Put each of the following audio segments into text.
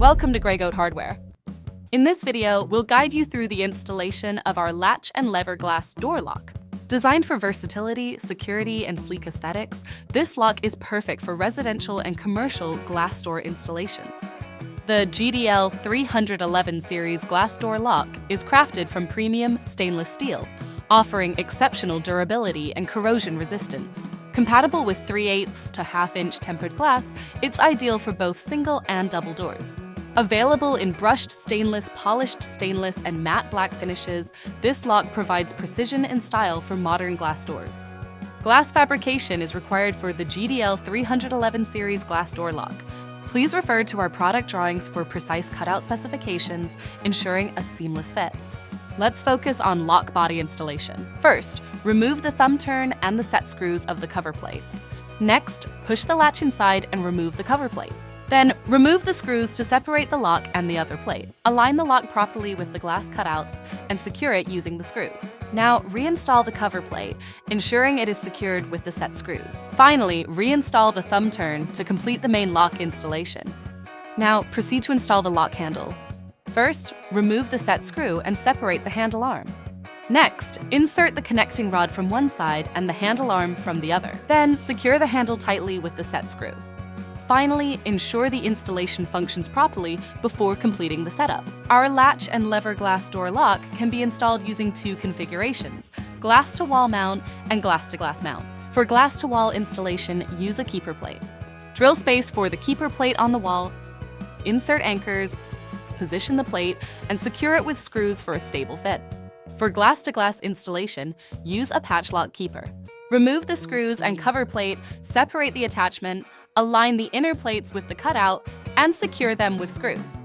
Welcome to Grey Goat Hardware. In this video, we'll guide you through the installation of our latch and lever glass door lock. Designed for versatility, security, and sleek aesthetics, this lock is perfect for residential and commercial glass door installations. The GDL 311 series glass door lock is crafted from premium stainless steel, offering exceptional durability and corrosion resistance. Compatible with 3/8 to 1/2 inch tempered glass, it's ideal for both single and double doors. Available in brushed stainless, polished stainless, and matte black finishes, this lock provides precision and style for modern glass doors. Glass fabrication is required for the GDL 311 series glass door lock. Please refer to our product drawings for precise cutout specifications, ensuring a seamless fit. Let's focus on lock body installation. First, remove the thumb turn and the set screws of the cover plate. Next, push the latch inside and remove the cover plate. Then, remove the screws to separate the lock and the other plate. Align the lock properly with the glass cutouts and secure it using the screws. Now, reinstall the cover plate, ensuring it is secured with the set screws. Finally, reinstall the thumb turn to complete the main lock installation. Now, proceed to install the lock handle. First, remove the set screw and separate the handle arm. Next, insert the connecting rod from one side and the handle arm from the other. Then, secure the handle tightly with the set screw. Finally, ensure the installation functions properly before completing the setup. Our latch and lever glass door lock can be installed using two configurations: glass-to-wall mount and glass-to-glass mount. For glass-to-wall installation, use a keeper plate. Drill space for the keeper plate on the wall, insert anchors, position the plate, and secure it with screws for a stable fit. For glass-to-glass installation, use a patch lock keeper. Remove the screws and cover plate, separate the attachment, align the inner plates with the cutout, and secure them with screws.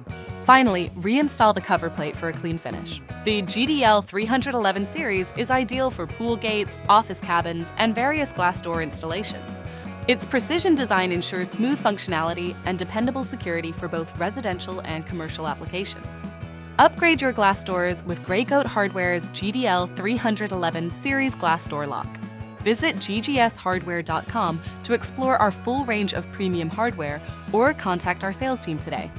Finally, reinstall the cover plate for a clean finish. The GDL 311 series is ideal for pool gates, office cabins, and various glass door installations. Its precision design ensures smooth functionality and dependable security for both residential and commercial applications. Upgrade your glass doors with Grey Goat Hardware's GDL 311 series glass door lock. Visit ggshardware.com to explore our full range of premium hardware or contact our sales team today.